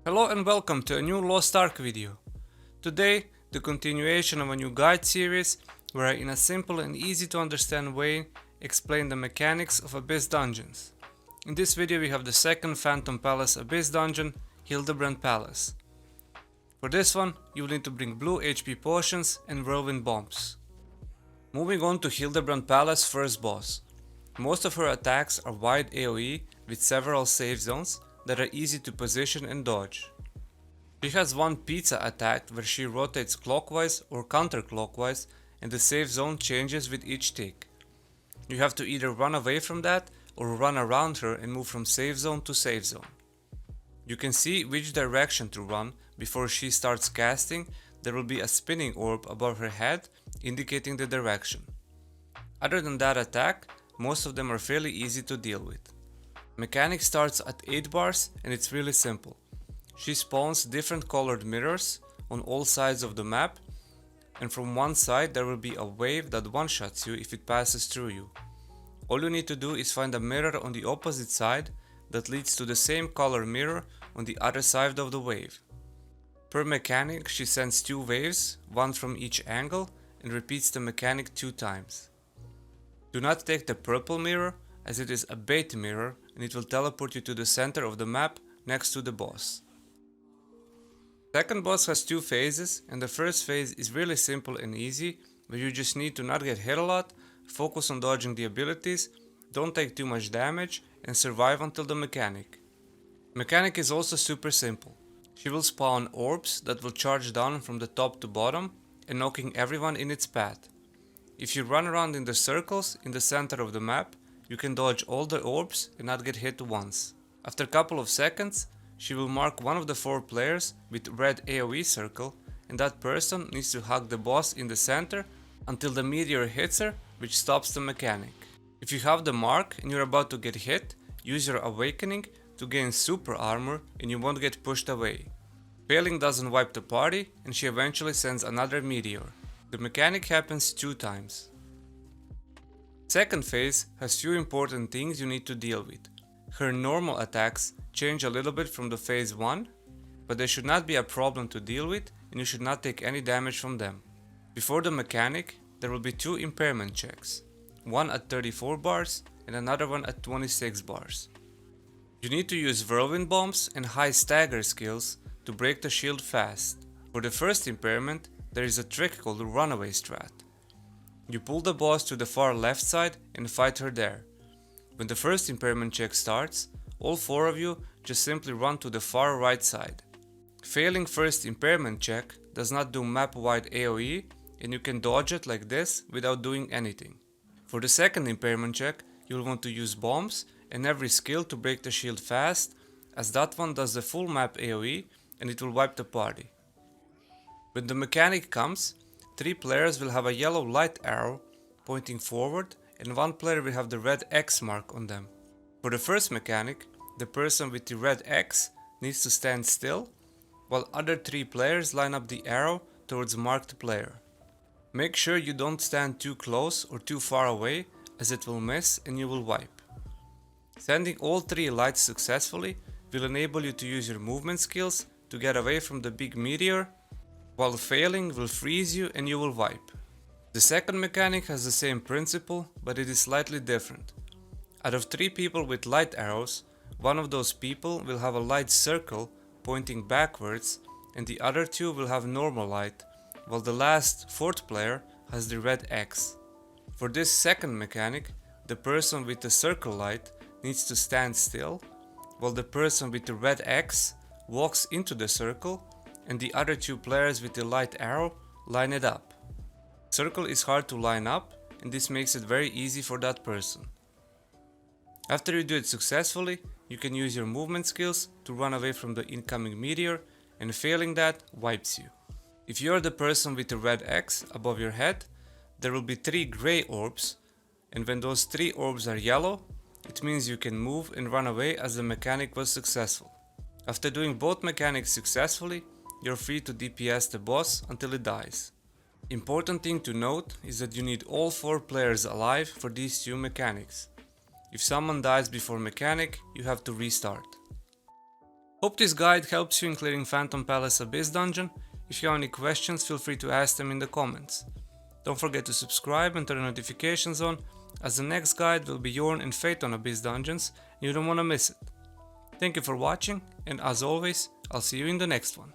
Hello and welcome to a new Lost Ark video. Today, the continuation of a new guide series where I in a simple and easy to understand way explain the mechanics of Abyss dungeons. In this video we have the second Phantom Palace Abyss dungeon, Hildebrandt Palace. For this one, you will need to bring blue HP potions and whirlwind bombs. Moving on to Hildebrandt Palace first boss. Most of her attacks are wide AoE with several safe zones that are easy to position and dodge. She has one pizza attack where she rotates clockwise or counterclockwise and the safe zone changes with each tick. You have to either run away from that or run around her and move from safe zone to safe zone. You can see which direction to run before she starts casting. There will be a spinning orb above her head indicating the direction. Other than that attack, most of them are fairly easy to deal with. Mechanic starts at 8 bars and it's really simple. She spawns different colored mirrors on all sides of the map, and from one side there will be a wave that one-shots you if it passes through you. All you need to do is find a mirror on the opposite side that leads to the same color mirror on the other side of the wave. Per mechanic she sends 2 waves, one from each angle, and repeats the mechanic 2 times. Do not take the purple mirror, as it is a bait mirror and it will teleport you to the center of the map next to the boss. Second boss has 2 phases, and the first phase is really simple and easy, where you just need to not get hit a lot, focus on dodging the abilities, don't take too much damage, and survive until the mechanic. Mechanic is also super simple. She will spawn orbs that will charge down from the top to bottom and knocking everyone in its path. If you run around in the circles in the center of the map, you can dodge all the orbs and not get hit once. After a couple of seconds, she will mark one of the 4 players with red AoE circle, and that person needs to hug the boss in the center until the meteor hits her, which stops the mechanic. If you have the mark and you're about to get hit, use your awakening to gain super armor and you won't get pushed away. Failing doesn't wipe the party and she eventually sends another meteor. The mechanic happens 2 times. Second phase has few important things you need to deal with. Her normal attacks change a little bit from the phase 1, but they should not be a problem to deal with and you should not take any damage from them. Before the mechanic, there will be 2 impairment checks, one at 34 bars and another one at 26 bars. You need to use whirlwind bombs and high stagger skills to break the shield fast. For the first impairment, there is a trick called the runaway strat. You pull the boss to the far left side and fight her there. When the first impairment check starts, all 4 of you just simply run to the far right side. Failing first impairment check does not do map-wide AoE and you can dodge it like this without doing anything. For the second impairment check, you will want to use bombs and every skill to break the shield fast, as that one does the full map AoE and it will wipe the party. When the mechanic comes, 3 players will have a yellow light arrow pointing forward and 1 player will have the red X mark on them. For the first mechanic, the person with the red X needs to stand still, while other 3 players line up the arrow towards marked player. Make sure you don't stand too close or too far away, as it will miss and you will wipe. Sending all 3 lights successfully will enable you to use your movement skills to get away from the big meteor, while failing will freeze you and you will wipe. The second mechanic has the same principle, but it is slightly different. Out of 3 people with light arrows, one of those people will have a light circle pointing backwards and the other 2 will have normal light, while the last 4th player has the red X. For this second mechanic, the person with the circle light needs to stand still, while the person with the red X walks into the circle and the other 2 players with the light arrow line it up. Circle is hard to line up and this makes it very easy for that person. After you do it successfully, you can use your movement skills to run away from the incoming meteor, and failing that wipes you. If you are the person with the red X above your head, there will be 3 grey orbs, and when those 3 orbs are yellow, it means you can move and run away as the mechanic was successful. After doing both mechanics successfully, you're free to DPS the boss until it dies. Important thing to note is that you need all 4 players alive for these 2 mechanics. If someone dies before mechanic, you have to restart. Hope this guide helps you in clearing Phantom Palace Abyss dungeon. If you have any questions, feel free to ask them in the comments. Don't forget to subscribe and turn notifications on, as the next guide will be Yorn and Phaeton Abyss dungeons, and you don't want to miss it. Thank you for watching, and as always, I'll see you in the next one.